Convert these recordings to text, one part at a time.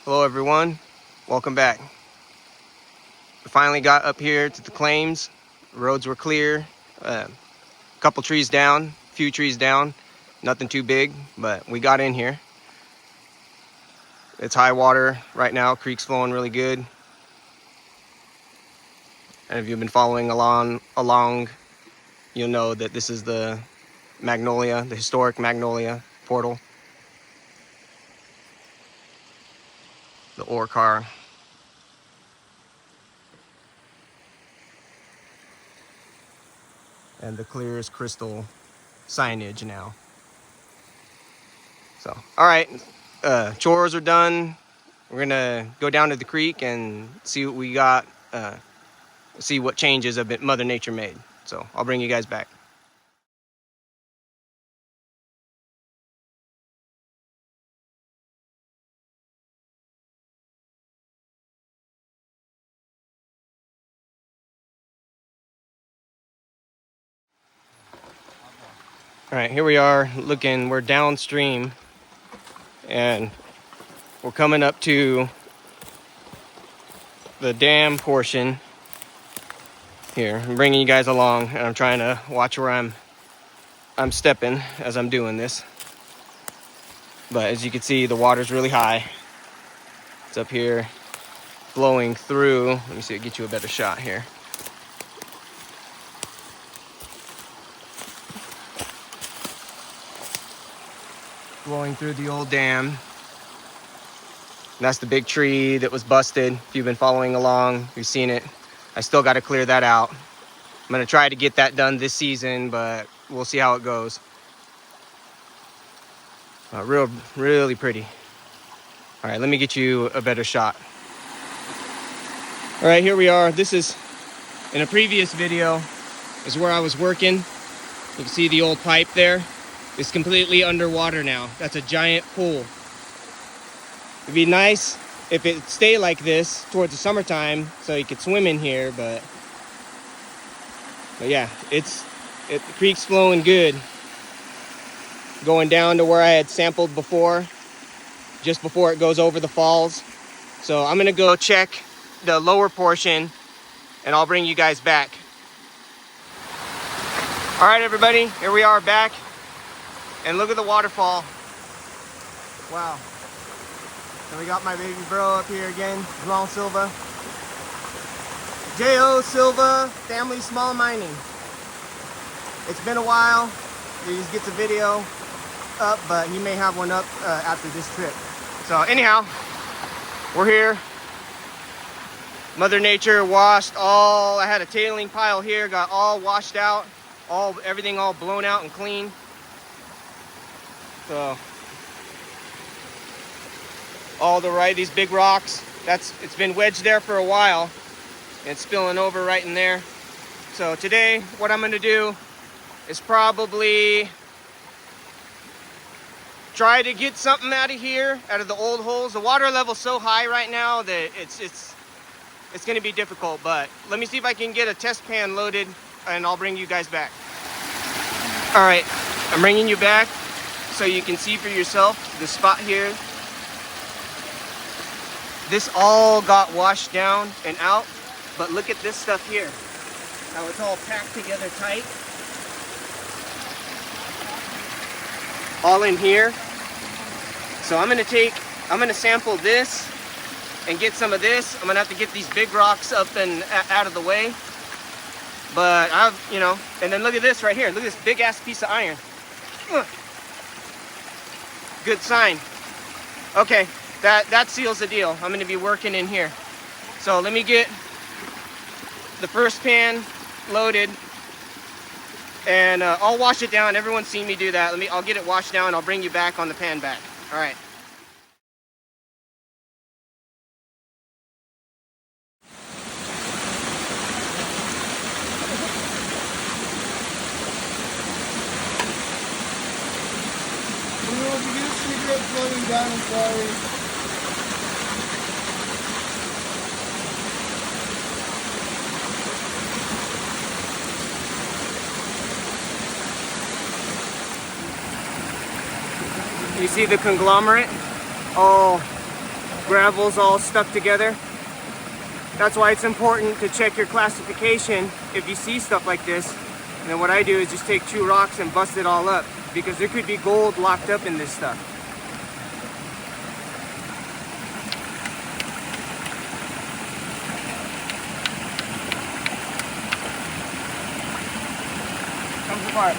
Hello everyone, welcome back. We finally got up here to the claims. Roads were clear, a couple trees down, few trees down, nothing too big, but we got in here. It's high water right now, creek's flowing really good. And if you've been following along, you'll know that this is the Magnolia, the historic Magnolia portal. The ore car. And the clear as crystal signage now. So, all right, chores are done. We're gonna go down to the creek and see what we got, see what changes Mother Nature made. So I'll bring you guys back. All right, here we are looking, we're downstream and we're coming up to the dam portion here. I'm bringing you guys along and I'm trying to watch where I'm stepping as I'm doing this. But as you can see, the water's really high. It's up here flowing through. Let me see if I get you a better shot here. Flowing through the old dam. And that's the big tree that was busted. If you've been following along, you've seen it. I still got to clear that out. I'm going to try to get that done this season, but we'll see how it goes. Really pretty. All right, let me get you a better shot. All right, here we are. This is, in a previous video, is where I was working. You can see the old pipe there. It's completely underwater now. That's a giant pool. It'd be nice if it stayed like this towards the summertime so you could swim in here, but yeah, the creek's flowing good. Going down to where I had sampled before, just before it goes over the falls. So I'm gonna go check the lower portion and I'll bring you guys back. All right, everybody, here we are back. And look at the waterfall. Wow. So we got my baby bro up here again, João Silva. J.O. Silva, Family Small Mining. It's been a while. He just gets a video up, but he may have one up after this trip. So anyhow, we're here. Mother Nature washed all, I had a tailing pile here, got all washed out, everything all blown out and clean. So these big rocks, it's been wedged there for a while. It's spilling over right in there. So today, what I'm gonna do is probably try to get something out of here, out of the old holes. The water level's so high right now that it's gonna be difficult, but let me see if I can get a test pan loaded and I'll bring you guys back. All right, I'm bringing you back so you can see for yourself the spot here. This all got washed down and out, but look at this stuff here. How it's all packed together tight. All in here. So I'm gonna sample this and get some of this. I'm gonna have to get these big rocks up and out of the way. But and then look at this right here. Look at this big ass piece of iron. Good sign. Okay, that seals the deal. I'm gonna be working in here. So let me get the first pan loaded and I'll wash it down. Everyone's seen me do that. I'll get it washed down and I'll bring you back on the pan back. All right. Flowing down and slowly. You see the conglomerate? Oh, gravel's all stuck together. That's why it's important to check your classification if you see stuff like this. And then what I do is just take 2 rocks and bust it all up, because there could be gold locked up in this stuff. Comes apart.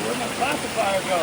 Where'd my classifier go?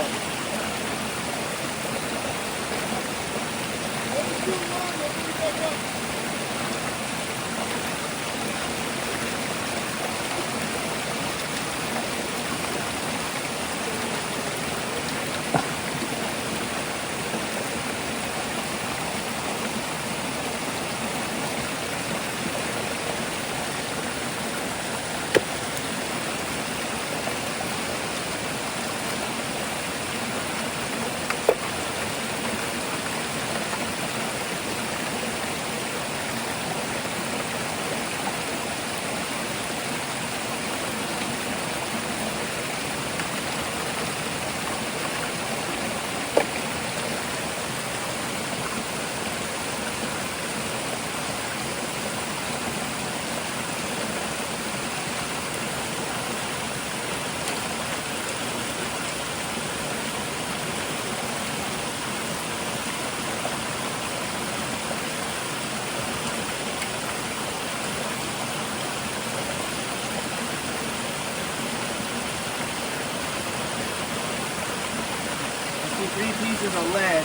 see 3 pieces of lead.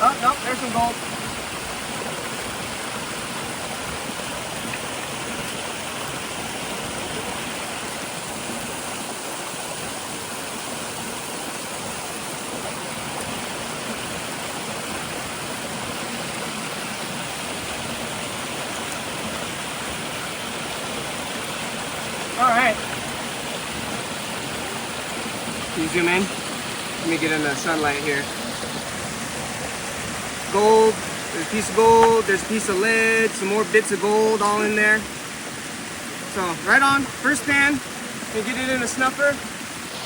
Oh, no, there's some gold. All right. Can you zoom in? Let me get in the sunlight here. Gold, there's a piece of gold, there's a piece of lead, some more bits of gold all in there. So right on, first pan, and get it in a snuffer,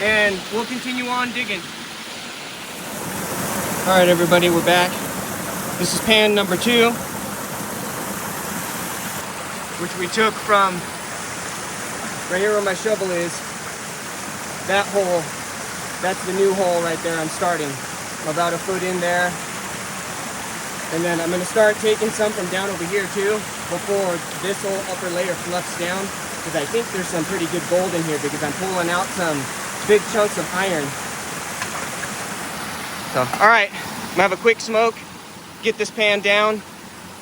and we'll continue on digging. All right, everybody, we're back. This is pan number 2, which we took from right here where my shovel is. That hole, that's the new hole right there I'm starting. I'm about a foot in there. And then I'm gonna start taking some from down over here too, before this whole upper layer fluffs down, because I think there's some pretty good gold in here because I'm pulling out some big chunks of iron. So, all right, I'm gonna have a quick smoke, get this pan down,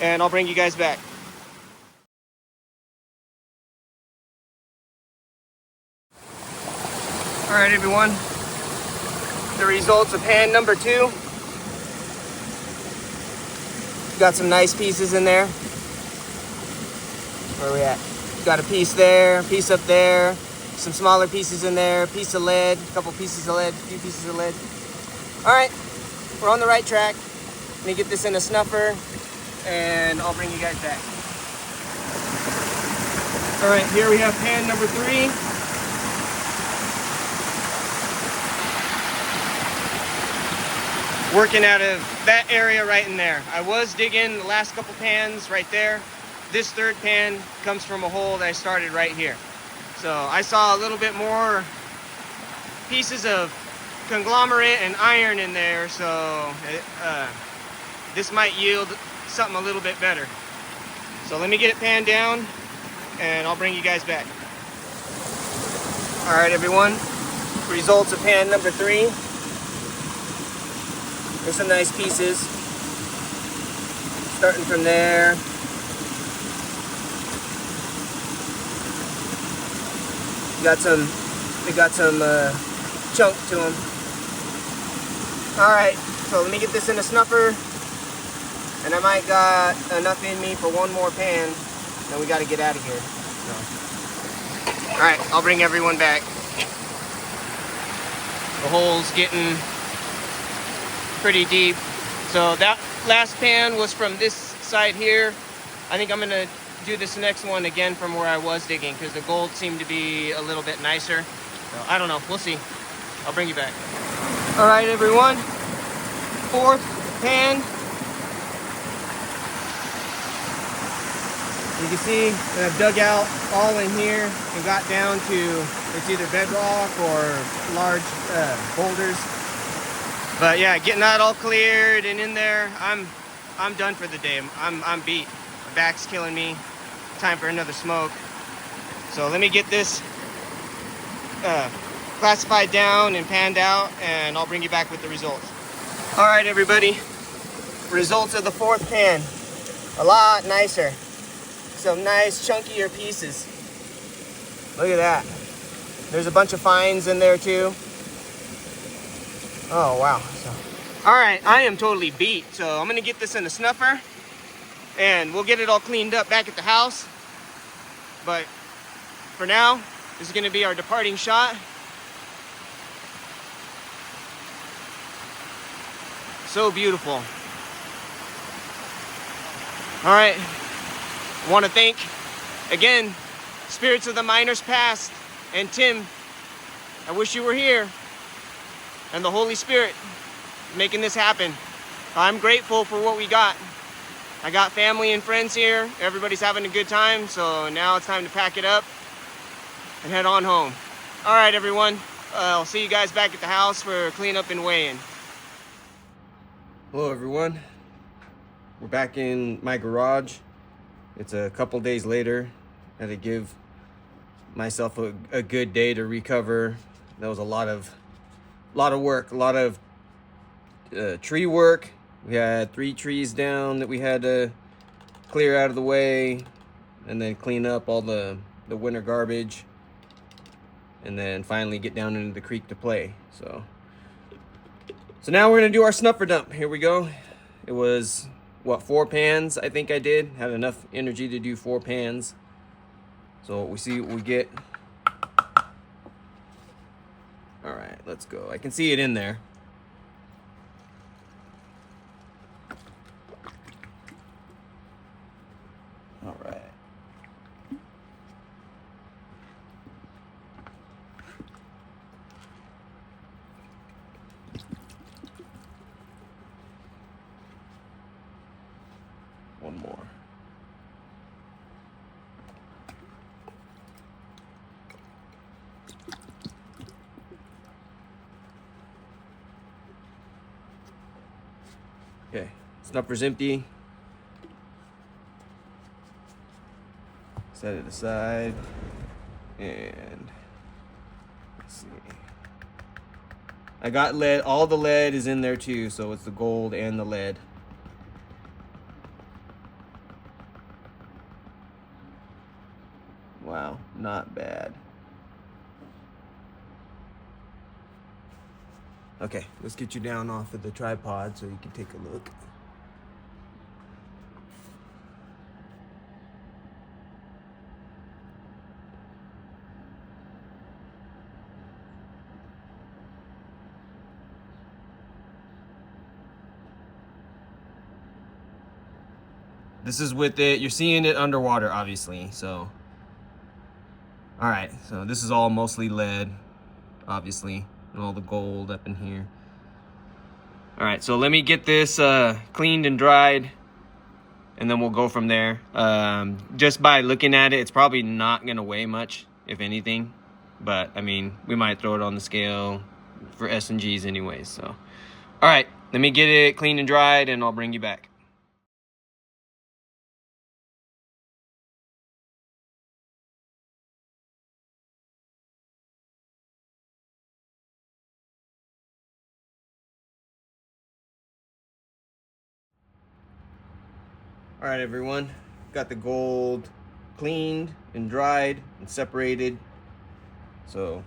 and I'll bring you guys back. All right, everyone, the results of pan number 2. Got some nice pieces in there. Where are we at? Got a piece there, piece up there, some smaller pieces in there, a piece of lead, a couple pieces of lead, a few pieces of lead. All right, we're on the right track. Let me get this in a snuffer and I'll bring you guys back. All right, here we have pan number 3. Working out of that area right in there. I was digging the last couple pans right there. This third pan comes from a hole that I started right here. So I saw a little bit more pieces of conglomerate and iron in there, so this might yield something a little bit better. So let me get it panned down and I'll bring you guys back. All right, everyone, results of pan number 3. There's some nice pieces. Starting from there. We got some chunk to them. All right, so let me get this in a snuffer, and I might got enough in me for one more pan. Then we got to get out of here. So. All right, I'll bring everyone back. The hole's getting pretty deep. So that last pan was from this side here. I think I'm gonna do this next one again from where I was digging because the gold seemed to be a little bit nicer. So I don't know, we'll see. I'll bring you back. All right, everyone. 4th pan. You can see that I've dug out all in here and got down to, it's either bedrock or large boulders. But yeah, getting that all cleared and in there, I'm done for the day. I'm beat. My back's killing me. Time for another smoke. So let me get this classified down and panned out, and I'll bring you back with the results. All right, everybody. Results of the 4th pan. A lot nicer. Some nice chunkier pieces. Look at that. There's a bunch of fines in there too. Oh, wow. So, all right, I am totally beat. So I'm gonna get this in a snuffer and we'll get it all cleaned up back at the house. But for now, this is gonna be our departing shot. So beautiful. All right, I wanna thank, again, Spirits of the Miners Past and Tim. I wish you were here. And the Holy Spirit making this happen. I'm grateful for what we got. I got family and friends here. Everybody's having a good time, so now it's time to pack it up and head on home. All right, everyone. I'll see you guys back at the house for cleanup and weigh-in. Hello, everyone. We're back in my garage. It's a couple days later. I had to give myself a good day to recover. That was a lot of work, a lot of tree work. We had 3 trees down that we had to clear out of the way and then clean up all the winter garbage and then finally get down into the creek to play. So now we're gonna do our snuffer dump. Here we go. It was, what, 4 pans I think I did. Had enough energy to do 4 pans. So we see what we get. All right, let's go. I can see it in there. All right. One more. Okay, snuffer's empty. Set it aside. And let's see. I got lead. All the lead is in there too, so it's the gold and the lead. Wow, not bad. Okay, let's get you down off of the tripod so you can take a look. this is with it. You're seeing it underwater, obviously. So, all right. So this is all mostly lead, obviously, and all the gold up in here. All right. So let me get this cleaned and dried, and then we'll go from there. Just by looking at it, it's probably not gonna weigh much, if anything. But I mean, we might throw it on the scale for S&Gs anyways. So, all right. Let me get it cleaned and dried, and I'll bring you back. All right, everyone, got the gold cleaned and dried and separated. So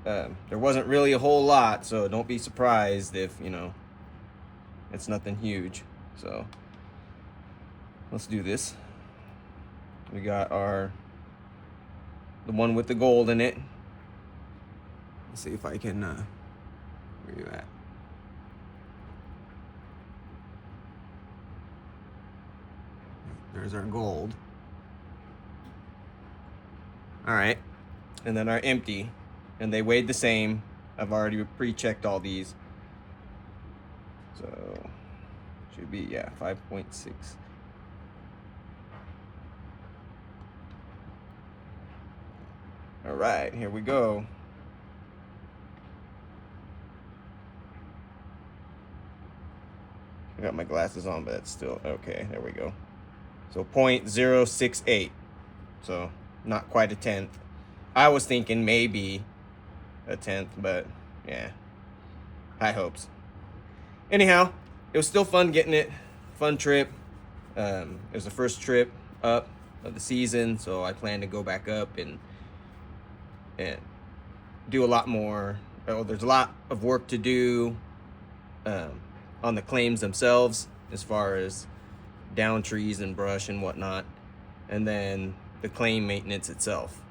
there wasn't really a whole lot, so don't be surprised if, you know, it's nothing huge. So let's do this. We got the one with the gold in it. Let's see if I can, where are you at? There's our gold. All right, and then our empty, and they weighed the same. I've already pre-checked all these. So should be, yeah, 5.6. All right, here we go. I got my glasses on, but that's still okay. There we go. So 0.068. So not quite a tenth. I was thinking maybe a tenth, but yeah, high hopes. Anyhow, it was still fun getting it. Fun trip. It was the first trip up of the season, so I plan to go back up and do a lot more. Oh, there's a lot of work to do on the claims themselves, as far as down trees and brush and whatnot, and then the claim maintenance itself,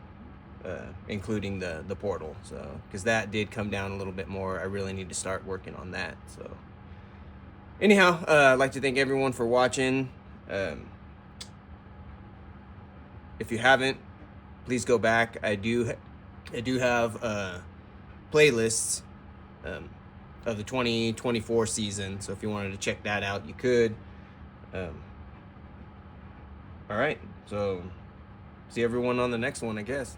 including the portal. So because that did come down a little bit more, I really need to start working on that. So anyhow, I'd like to thank everyone for watching. If you haven't, please go back. I do have playlists of the 2024 season, so if you wanted to check that out, you could. All right, so see everyone on the next one, I guess.